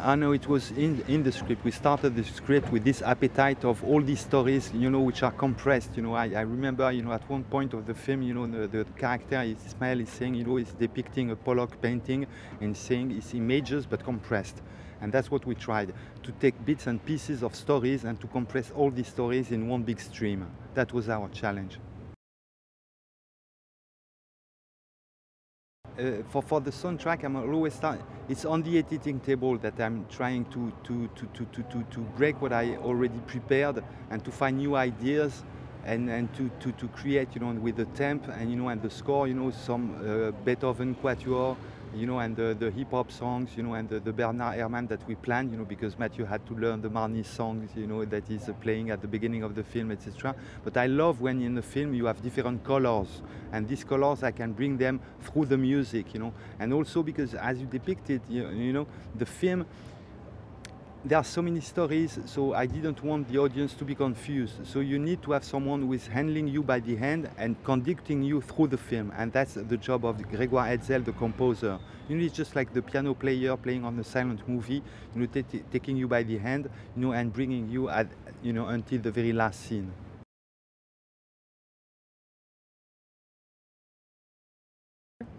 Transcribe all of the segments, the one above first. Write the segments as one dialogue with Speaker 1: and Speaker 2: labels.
Speaker 1: I know it was in the script. We started the script with this appetite of all these stories, you know, which are compressed. You know, I remember, you know, at one point of the film, you know, the character Ismael is saying, you know, he's depicting a Pollock painting and saying it's images but compressed. And that's what we tried, to take bits and pieces of stories and to compress all these stories in one big stream. That was our challenge. For the soundtrack, I'm always it's on the editing table that I'm trying to break what I already prepared and to find new ideas and to create, you know, with the temp and, you know, and the score, you know, some Beethoven quatuor, you know, and the hip-hop songs, you know, and the Bernard Herrmann that we planned, you know, because Mathieu had to learn the Marnie songs, you know, that he's playing at the beginning of the film, etc. But I love when in the film you have different colors, and these colors I can bring them through the music, you know, and also because as you depicted, you know, the film, there are so many stories, so I didn't want the audience to be confused. So you need to have someone who is handling you by the hand and conducting you through the film. And that's the job of Grégoire Hetzel, the composer. You know, it's just like the piano player playing on a silent movie, you know, taking you by the hand, you know, and bringing you at, you know, until the very last scene.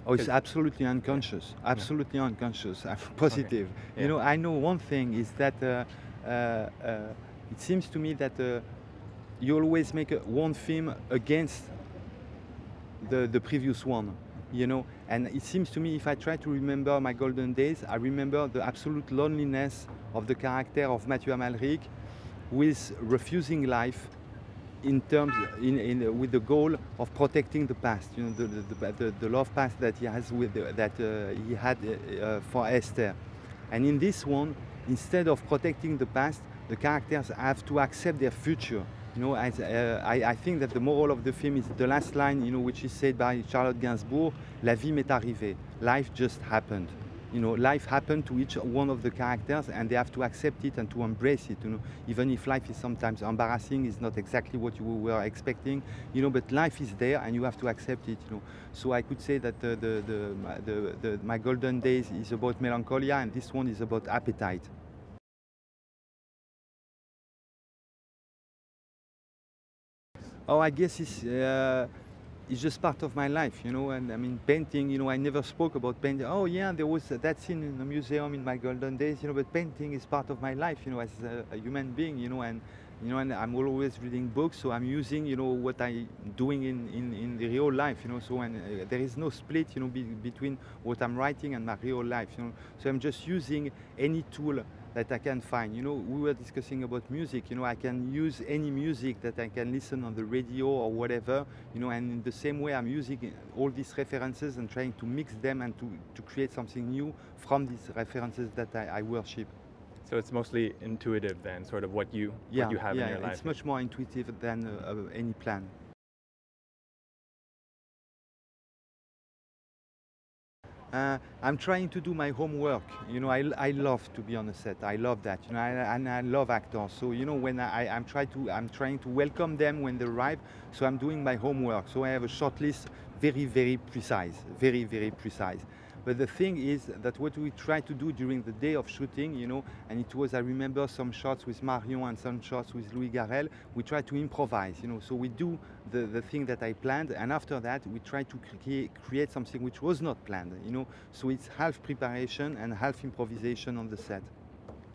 Speaker 1: Oh, it's absolutely unconscious, absolutely unconscious. I'm positive. Okay. Yeah. You know, I know one thing is that it seems to me that you always make one film against the previous one, you know. And it seems to me, if I try to remember my golden days, I remember the absolute loneliness of the character of Mathieu Amalric, who is refusing life in terms with the goal of protecting the past, you know, the love past that he has with he had for Esther. And in this one, instead of protecting the past, the characters have to accept their future. You know, I think that the moral of the film is the last line, you know, which is said by Charlotte Gainsbourg: "La vie m'est arrivée." Life just happened. You know, life happened to each one of the characters, and they have to accept it and to embrace it. You know, even if life is sometimes embarrassing, is not exactly what you were expecting. You know, but life is there, and you have to accept it. You know, so I could say that my golden days is about melancholia, and this one is about appetite. Oh, I guess it's just part of my life, you know. And I mean, painting, you know, I never spoke about painting. Oh yeah, there was that scene in the museum in my golden days, you know, but painting is part of my life, you know, as a human being, you know, and I'm always reading books, so I'm using, you know, what I'm doing in the real life, you know. So there is no split, you know, between what I'm writing and my real life, you know. So I'm just using any tool that I can find. You know, we were discussing about music, you know, I can use any music that I can listen on the radio or whatever, you know, and in the same way I'm using all these references and trying to mix them and to create something new from these references that I worship.
Speaker 2: So it's mostly intuitive then, sort of what you have in your life.
Speaker 1: Yeah, it's much more intuitive than any plan. I'm trying to do my homework. You know, I love to be on a set. I love that. You know, and I love actors. So you know, when I'm trying to welcome them when they arrive. So I'm doing my homework. So I have a short list, very precise, very precise. But the thing is that what we try to do during the day of shooting, you know, and it was, I remember some shots with Marion and some shots with Louis Garrel, we try to improvise, you know. So we do the thing that I planned, and after that we try to create something which was not planned, you know. So it's half preparation and half improvisation on the set.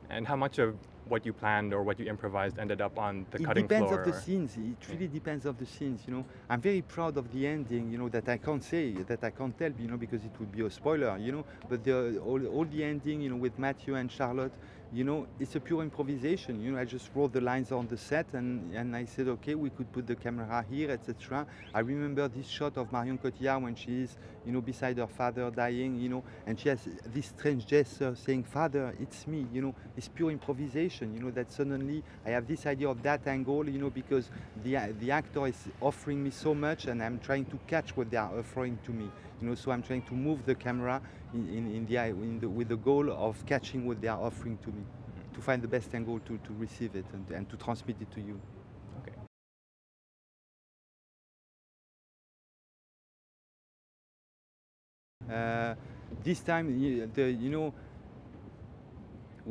Speaker 2: And how much of what you planned or what you improvised ended up on the cutting floor?
Speaker 1: It depends of the scenes. It really depends of the scenes, you know. I'm very proud of the ending, you know, that I can't say, that I can't tell, you know, because it would be a spoiler, you know. But all the ending, you know, with Mathieu and Charlotte, you know, it's a pure improvisation. You know, I just wrote the lines on the set and I said, okay, we could put the camera here, etc. I remember this shot of Marion Cotillard when she is, you know, beside her father dying, you know, and she has this strange gesture saying, "Father, it's me," you know. It's pure improvisation, you know, that suddenly I have this idea of that angle, you know, because the actor is offering me so much and I'm trying to catch what they are offering to me, you know. So I'm trying to move the camera with the goal of catching what they are offering to me, to find the best angle to receive it and to transmit it to you.
Speaker 2: Okay.
Speaker 1: This time, you know,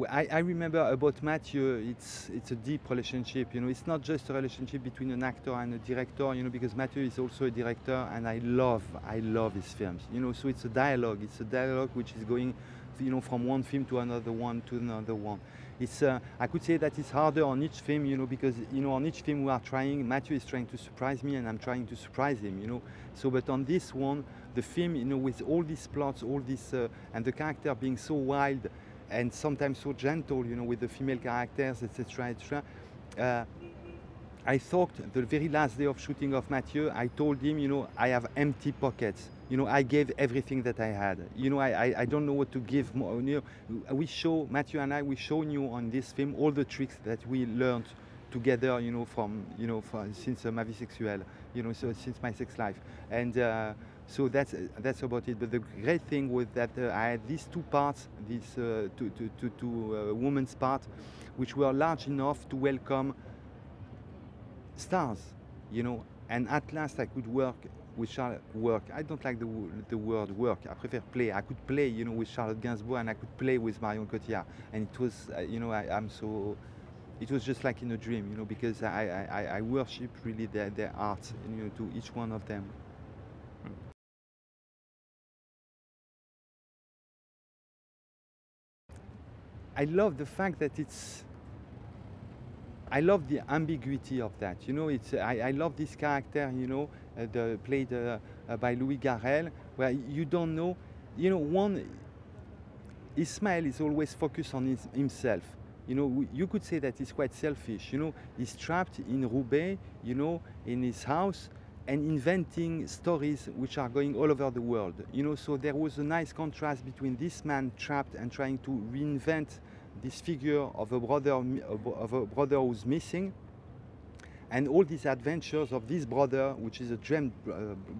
Speaker 1: I remember about Mathieu, it's a deep relationship, you know, it's not just a relationship between an actor and a director, you know, because Mathieu is also a director and I love his films, you know, so it's a dialogue which is going, you know, from one film to another one. It's, I could say that it's harder on each film, you know, because, you know, on each film Mathieu is trying to surprise me and I'm trying to surprise him, you know, so, but on this one, the film, you know, with all these plots, all this, and the character being so wild, and sometimes so gentle, you know, with the female characters, etc., etc. I thought the very last day of shooting of Mathieu, I told him, you know, I have empty pockets. You know, I gave everything that I had. You know, I don't know what to give more. You know, Mathieu and I, we shown you on this film all the tricks that we learned together, you know, since Ma Vie Sexuelle, you know, so since my sex life. And so that's about it. But the great thing was that I had these two parts, these two women's part, which were large enough to welcome stars, you know. And at last I could work with Charlotte. I don't like the word work. I prefer play. I could play, you know, with Charlotte Gainsbourg, and I could play with Marion Cotillard. And it was, you know, it was just like in a dream, you know, because I worship really their art, you know, to each one of them. I love the fact that I love the ambiguity of that. You know, I love this character, you know, played by Louis Garrel, where you don't know, you know, Ismael is always focused on himself. You know, you could say that he's quite selfish. You know, he's trapped in Roubaix, you know, in his house, and inventing stories which are going all over the world. You know, so there was a nice contrast between this man trapped and trying to reinvent this figure of a brother who's missing, and all these adventures of this brother, which is a dreamed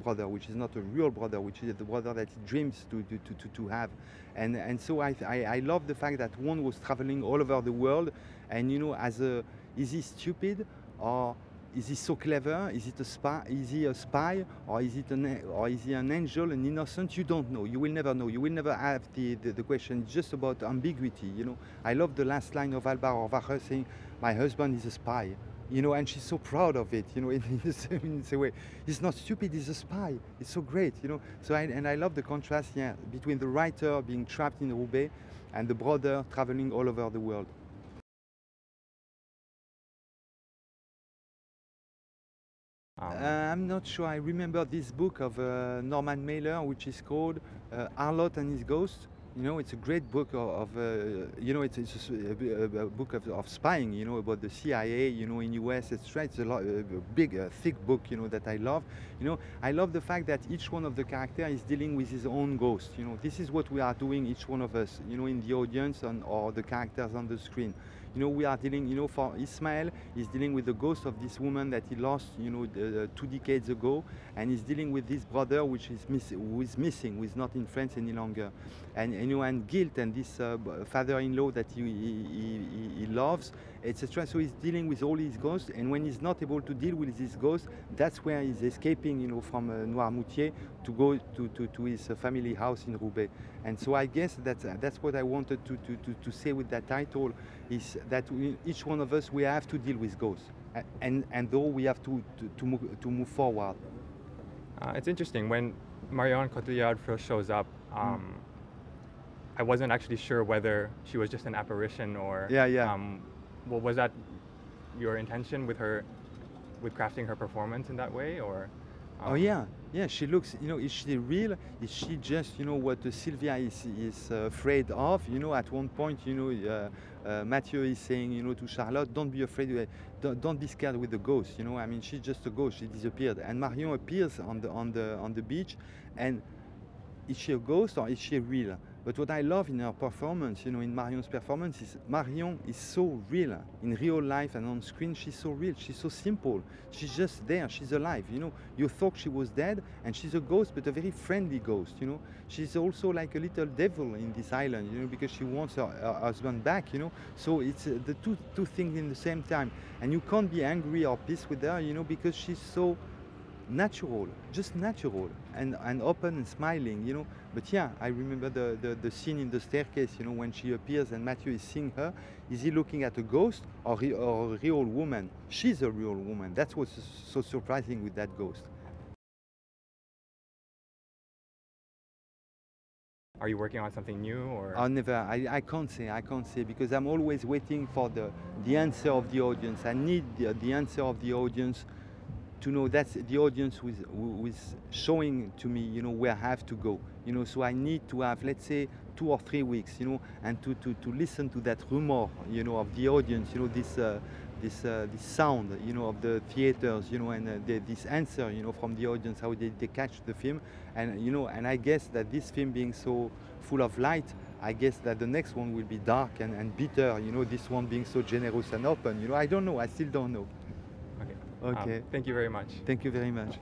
Speaker 1: brother, which is not a real brother, which is the brother that he dreams to have. And so I love the fact that one was traveling all over the world, and, you know, is he stupid, or is he so clever? Is he a spy, or is he an angel, an innocent? You don't know. You will never know. You will never have the question. It's just about ambiguity. You know, I love the last line of Alba Orvacher saying, "My husband is a spy." You know, and she's so proud of it. You know, in a way, he's not stupid. He's a spy. It's so great. You know, so I love the contrast, yeah, between the writer being trapped in Roubaix and the brother traveling all over the world. I'm not sure. I remember this book of Norman Mailer, which is called Arnaud and His Ghost. You know, it's a great book you know, it's a book of spying, you know, about the CIA, you know, in US, etc. It's a big, thick book, you know, that I love. You know, I love the fact that each one of the characters is dealing with his own ghost. You know, this is what we are doing, each one of us, you know, in the audience or the characters on the screen. You know, we are dealing, you know, for Ismael, he's dealing with the ghost of this woman that he lost, you know, 2 decades ago, and he's dealing with this brother who is missing, who is not in France any longer, and you know, and guilt, and this father-in-law that he loves, etc. So he's dealing with all his ghosts, and when he's not able to deal with his ghost, that's where he's escaping, you know, from Noirmoutier to go to his family house in Roubaix. And so I guess that's what I wanted to say with that title, is that each one of us, we have to deal with ghosts, and though we have to move forward.
Speaker 2: It's interesting, when Marion Cotillard first shows up, I wasn't actually sure whether she was just an apparition or...
Speaker 1: Yeah.
Speaker 2: Well, was that your intention with crafting her performance in that way, or?
Speaker 1: Oh yeah, she looks, you know, is she real? Is she just, you know, what Sylvia is afraid of? You know, at one point, you know, Mathieu is saying, you know, to Charlotte, don't be afraid, don't be scared with the ghost. You know, I mean, she's just a ghost. She disappeared, and Marion appears on the beach, and is she a ghost or is she real? But what I love in her performance, you know, in Marion's performance, is Marion is so real. In real life and on screen, she's so real. She's so simple. She's just there. She's alive. You know, you thought she was dead, and she's a ghost, but a very friendly ghost. You know, she's also like a little devil in this island. You know, because she wants her husband back. You know, so it's the two things in the same time, and you can't be angry or pissed with her. You know, because she's so natural, just natural, and open and smiling, you know. But yeah, I remember the scene in the staircase, you know, when she appears and Mathieu is seeing her. Is he looking at a ghost or a real woman? She's a real woman. That's what's so surprising with that ghost.
Speaker 2: Are you working on something new, or?
Speaker 1: I can't say because I'm always waiting for the answer of the audience. I need the answer of the audience to know that's the audience who is showing to me, you know, where I have to go, you know. So I need to have, let's say, 2 or 3 weeks, you know, and to listen to that rumor, you know, of the audience, you know, this sound, you know, of the theaters, you know, and this answer, you know, from the audience, how they catch the film. And, you know, and I guess that this film being so full of light, I guess that the next one will be dark and bitter, you know, this one being so generous and open, you know. I don't know, I still don't know.
Speaker 2: Okay.
Speaker 1: Okay.
Speaker 2: Thank you very much.
Speaker 1: Thank you very much.